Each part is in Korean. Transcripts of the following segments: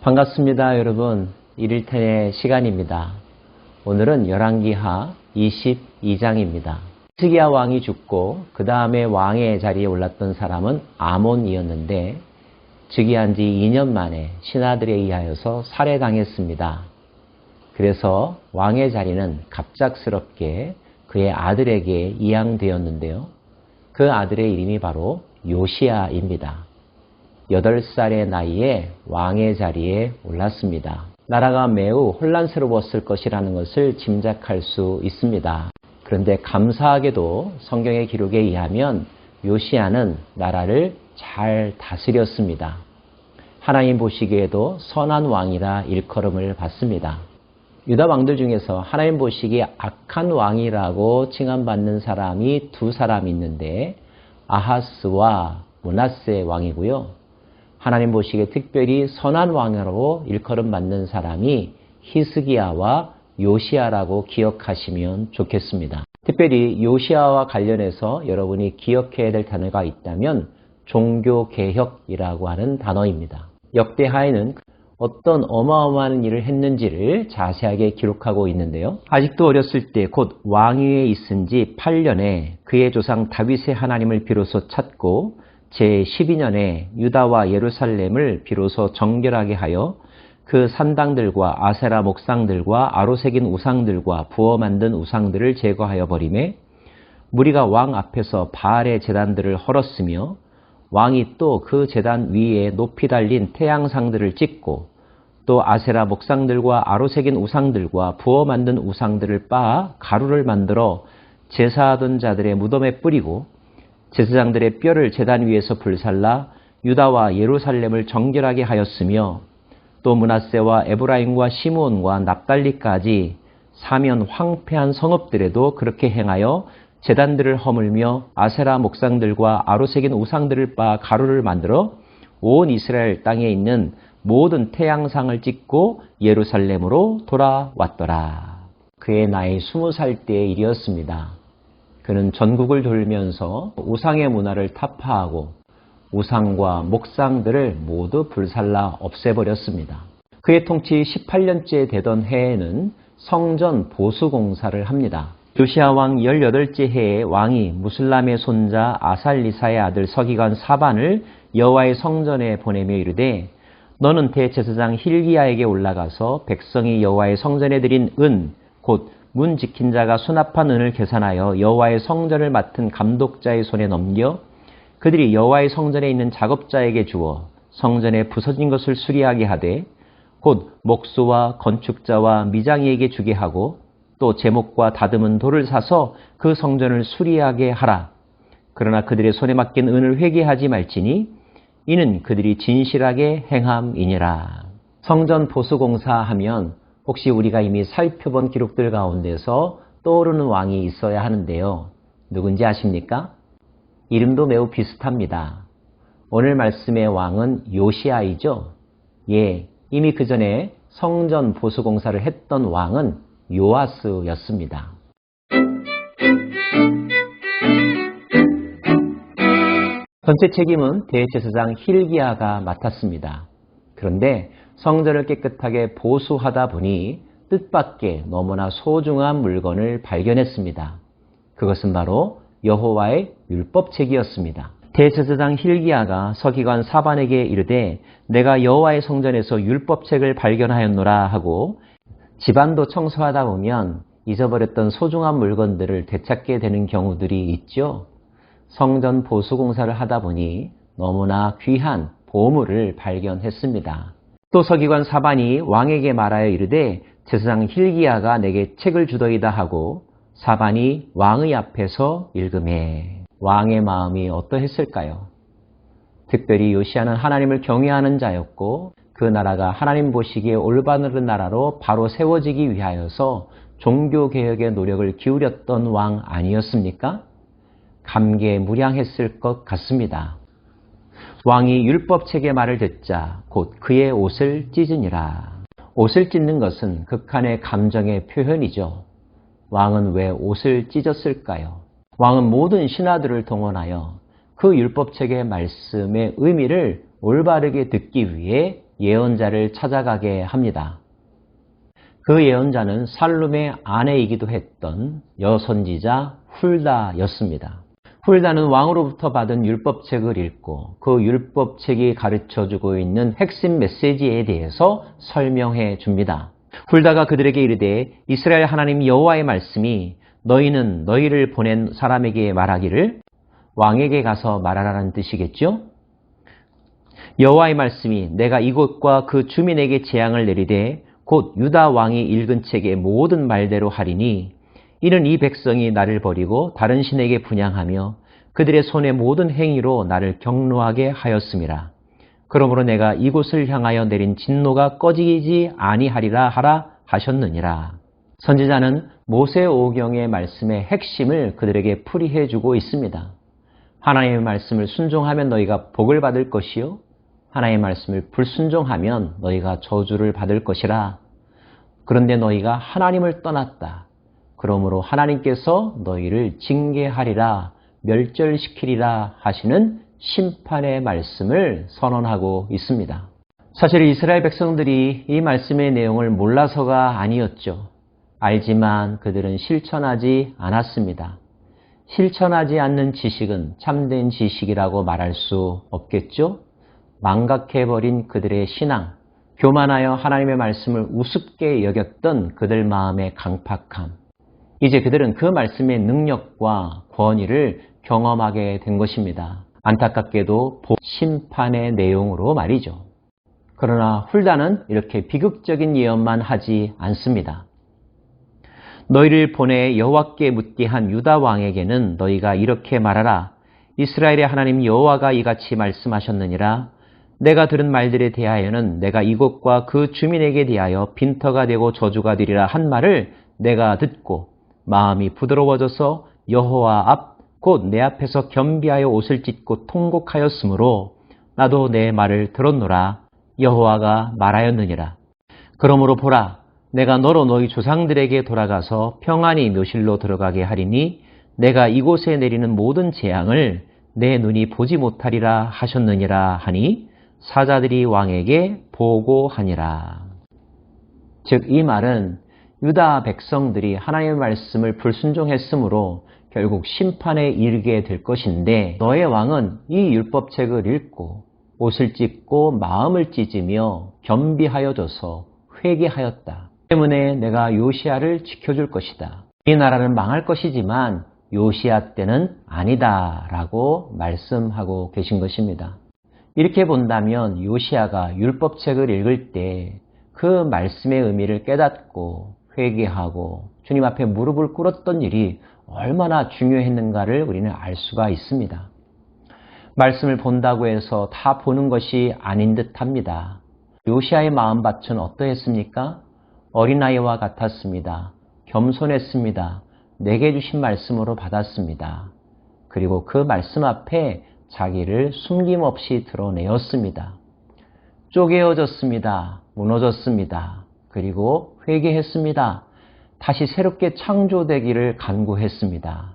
반갑습니다, 여러분. 1일텐의 시간입니다. 오늘은 열왕기하 22장입니다. 히스기야 왕이 죽고 그 다음에 왕의 자리에 올랐던 사람은 아몬이었는데 즉위한 지 2년 만에 신하들에 의하여서 살해당했습니다. 그래서 왕의 자리는 갑작스럽게 그의 아들에게 이양되었는데요. 그 아들의 이름이 바로 요시야입니다. 8살의 나이에 왕의 자리에 올랐습니다. 나라가 매우 혼란스러웠을 것이라는 것을 짐작할 수 있습니다. 그런데 감사하게도 성경의 기록에 의하면 요시야는 나라를 잘 다스렸습니다. 하나님 보시기에도 선한 왕이라 일컬음을 받습니다. 유다 왕들 중에서 하나님 보시기에 악한 왕이라고 칭함받는 사람이 두 사람이 있는데 아하스와 므낫세 왕이고요. 하나님 보시기에 특별히 선한 왕으로 일컬음 받는 사람이 히스기야와 요시야라고 기억하시면 좋겠습니다. 특별히 요시야와 관련해서 여러분이 기억해야 될 단어가 있다면 종교개혁이라고 하는 단어입니다. 역대하에는 어떤 어마어마한 일을 했는지를 자세하게 기록하고 있는데요. 아직도 어렸을 때 곧 왕위에 있은 지 8년에 그의 조상 다윗의 하나님을 비로소 찾고 제12년에 유다와 예루살렘을 비로소 정결하게 하여 그 산당들과 아세라 목상들과 아로새긴 우상들과 부어 만든 우상들을 제거하여 버리매 무리가 왕 앞에서 바알의 제단들을 헐었으며 왕이 또 그 제단 위에 높이 달린 태양상들을 찍고 또 아세라 목상들과 아로새긴 우상들과 부어 만든 우상들을 빻아 가루를 만들어 제사하던 자들의 무덤에 뿌리고 제사장들의 뼈를 제단 위에서 불살라 유다와 예루살렘을 정결하게 하였으며 또 므낫세와 에브라임과 시므온과 납달리까지 사면 황폐한 성읍들에도 그렇게 행하여 제단들을 허물며 아세라 목상들과 아로새긴 우상들을 빻아 가루를 만들어 온 이스라엘 땅에 있는 모든 태양상을 찍고 예루살렘으로 돌아왔더라. 그의 나이 20살 때의 일이었습니다. 그는 전국을 돌면서 우상의 문화를 타파하고 우상과 목상들을 모두 불살라 없애버렸습니다. 그의 통치 18년째 되던 해에는 성전 보수공사를 합니다. 요시야 왕 18째 해에 왕이 무슬람의 손자 아살리사의 아들 서기관 사반을 여호와의 성전에 보내며 이르되 너는 대제사장 힐기야에게 올라가서 백성이 여호와의 성전에 드린 은 곧 문 지킨 자가 수납한 은을 계산하여 여호와의 성전을 맡은 감독자의 손에 넘겨 그들이 여호와의 성전에 있는 작업자에게 주어 성전에 부서진 것을 수리하게 하되 곧 목수와 건축자와 미장이에게 주게 하고 또 제목과 다듬은 돌을 사서 그 성전을 수리하게 하라. 그러나 그들의 손에 맡긴 은을 회개하지 말지니 이는 그들이 진실하게 행함이니라. 성전 보수공사 하면 혹시 우리가 이미 살펴본 기록들 가운데서 떠오르는 왕이 있어야 하는데요. 누군지 아십니까? 이름도 매우 비슷합니다. 오늘 말씀의 왕은 요시야이죠. 예, 이미 그 전에 성전 보수공사를 했던 왕은 요아스였습니다. 전체 책임은 대제사장 힐기야가 맡았습니다. 그런데 성전을 깨끗하게 보수하다 보니 뜻밖의 너무나 소중한 물건을 발견했습니다. 그것은 바로 여호와의 율법책이었습니다. 대제사장 힐기야가 서기관 사반에게 이르되 내가 여호와의 성전에서 율법책을 발견하였노라 하고 집안도 청소하다 보면 잊어버렸던 소중한 물건들을 되찾게 되는 경우들이 있죠. 성전 보수공사를 하다 보니 너무나 귀한 보물을 발견했습니다. 또 서기관 사반이 왕에게 말하여 이르되 제사장 힐기야가 내게 책을 주더이다 하고 사반이 왕의 앞에서 읽음에 왕의 마음이 어떠했을까요? 특별히 요시야는 하나님을 경외하는 자였고 그 나라가 하나님 보시기에 올바른 나라로 바로 세워지기 위하여서 종교개혁의 노력을 기울였던 왕 아니었습니까? 감개무량했을 것 같습니다. 왕이 율법책의 말을 듣자 곧 그의 옷을 찢으니라. 옷을 찢는 것은 극한의 감정의 표현이죠. 왕은 왜 옷을 찢었을까요? 왕은 모든 신하들을 동원하여 그 율법책의 말씀의 의미를 올바르게 듣기 위해 예언자를 찾아가게 합니다. 그 예언자는 살룸의 아내이기도 했던 여선지자 훌다였습니다. 훌다는 왕으로부터 받은 율법책을 읽고 그 율법책이 가르쳐주고 있는 핵심 메시지에 대해서 설명해 줍니다. 훌다가 그들에게 이르되 이스라엘 하나님 여호와의 말씀이 너희는 너희를 보낸 사람에게 말하기를 왕에게 가서 말하라는 뜻이겠죠? 여호와의 말씀이 내가 이곳과 그 주민에게 재앙을 내리되 곧 유다 왕이 읽은 책의 모든 말대로 하리니 이는 이 백성이 나를 버리고 다른 신에게 분향하며 그들의 손의 모든 행위로 나를 경노하게 하였음이라. 그러므로 내가 이곳을 향하여 내린 진노가 꺼지지 아니하리라 하라 하셨느니라. 선지자는 모세오경의 말씀의 핵심을 그들에게 풀이해 주고 있습니다. 하나님의 말씀을 순종하면 너희가 복을 받을 것이요 하나님의 말씀을 불순종하면 너희가 저주를 받을 것이라. 그런데 너희가 하나님을 떠났다. 그러므로 하나님께서 너희를 징계하리라, 멸절시키리라 하시는 심판의 말씀을 선언하고 있습니다. 사실 이스라엘 백성들이 이 말씀의 내용을 몰라서가 아니었죠. 알지만 그들은 실천하지 않았습니다. 실천하지 않는 지식은 참된 지식이라고 말할 수 없겠죠? 망각해버린 그들의 신앙, 교만하여 하나님의 말씀을 우습게 여겼던 그들 마음의 강팍함. 이제 그들은 그 말씀의 능력과 권위를 경험하게 된 것입니다. 안타깝게도 심판의 내용으로 말이죠. 그러나 훌다는 이렇게 비극적인 예언만 하지 않습니다. 너희를 보내 여호와께 묻게 한 유다 왕에게는 너희가 이렇게 말하라. 이스라엘의 하나님 여호와가 이같이 말씀하셨느니라. 내가 들은 말들에 대하여는 내가 이곳과 그 주민에게 대하여 빈터가 되고 저주가 되리라 한 말을 내가 듣고 마음이 부드러워져서 여호와 앞 곧 내 앞에서 겸비하여 옷을 찢고 통곡하였으므로 나도 내 말을 들었노라. 여호와가 말하였느니라. 그러므로 보라, 내가 너로 너희 조상들에게 돌아가서 평안히 묘실로 들어가게 하리니 내가 이곳에 내리는 모든 재앙을 내 눈이 보지 못하리라 하셨느니라 하니 사자들이 왕에게 보고하니라. 즉 이 말은 유다 백성들이 하나님의 말씀을 불순종했으므로 결국 심판에 이르게 될 것인데 너의 왕은 이 율법책을 읽고 옷을 찢고 마음을 찢으며 겸비하여져서 회개하였다. 때문에 내가 요시야를 지켜줄 것이다. 이 나라는 망할 것이지만 요시야 때는 아니다 라고 말씀하고 계신 것입니다. 이렇게 본다면 요시야가 율법책을 읽을 때 그 말씀의 의미를 깨닫고 회개하고 주님 앞에 무릎을 꿇었던 일이 얼마나 중요했는가를 우리는 알 수가 있습니다. 말씀을 본다고 해서 다 보는 것이 아닌 듯합니다. 요시야의 마음밭은 어떠했습니까? 어린아이와 같았습니다. 겸손했습니다. 내게 주신 말씀으로 받았습니다. 그리고 그 말씀 앞에 자기를 숨김없이 드러내었습니다. 쪼개어졌습니다. 무너졌습니다. 그리고 회개했습니다. 다시 새롭게 창조되기를 간구했습니다.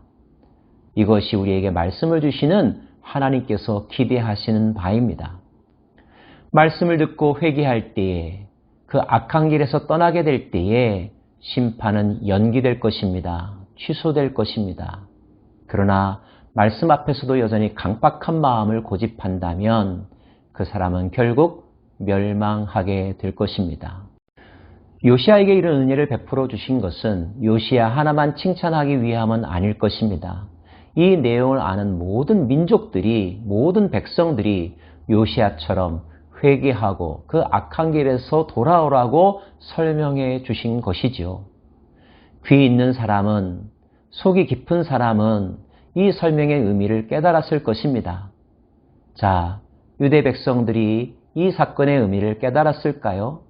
이것이 우리에게 말씀을 주시는 하나님께서 기대하시는 바입니다. 말씀을 듣고 회개할 때에 그 악한 길에서 떠나게 될 때에 심판은 연기될 것입니다. 취소될 것입니다. 그러나 말씀 앞에서도 여전히 강박한 마음을 고집한다면 그 사람은 결국 멸망하게 될 것입니다. 요시야에게 이런 은혜를 베풀어 주신 것은 요시야 하나만 칭찬하기 위함은 아닐 것입니다. 이 내용을 아는 모든 민족들이, 모든 백성들이 요시야처럼 회개하고 그 악한 길에서 돌아오라고 설명해 주신 것이지요. 귀 있는 사람은, 속이 깊은 사람은 이 설명의 의미를 깨달았을 것입니다. 자, 유대 백성들이 이 사건의 의미를 깨달았을까요?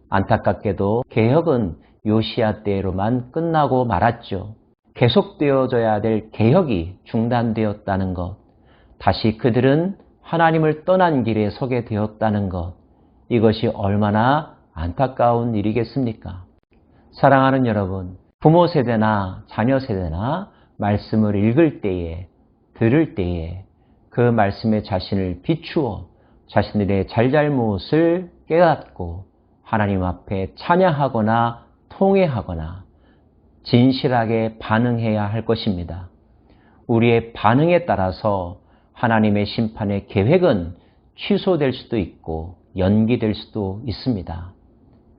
안타깝게도 개혁은 요시야 때로만 끝나고 말았죠. 계속되어져야 될 개혁이 중단되었다는 것, 다시 그들은 하나님을 떠난 길에 서게 되었다는 것, 이것이 얼마나 안타까운 일이겠습니까? 사랑하는 여러분, 부모 세대나 자녀 세대나 말씀을 읽을 때에, 들을 때에 그 말씀에 자신을 비추어 자신들의 잘잘못을 깨닫고 하나님 앞에 찬양하거나 통회하거나 진실하게 반응해야 할 것입니다. 우리의 반응에 따라서 하나님의 심판의 계획은 취소될 수도 있고 연기될 수도 있습니다.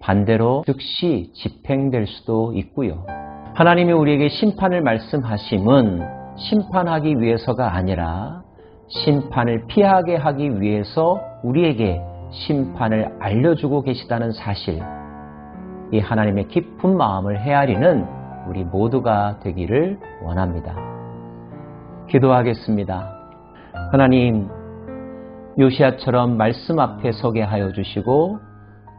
반대로 즉시 집행될 수도 있고요. 하나님이 우리에게 심판을 말씀하심은 심판하기 위해서가 아니라 심판을 피하게 하기 위해서 우리에게 심판을 알려주고 계시다는 사실, 이 하나님의 깊은 마음을 헤아리는 우리 모두가 되기를 원합니다. 기도하겠습니다. 하나님, 요시야처럼 말씀 앞에 서게 하여 주시고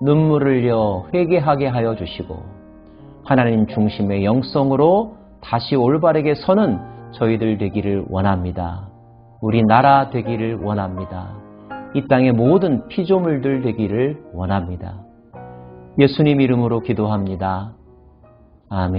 눈물을 흘려 회개하게 하여 주시고 하나님 중심의 영성으로 다시 올바르게 서는 저희들 되기를 원합니다. 우리 나라 되기를 원합니다. 이 땅의 모든 피조물들 되기를 원합니다. 예수님 이름으로 기도합니다. 아멘.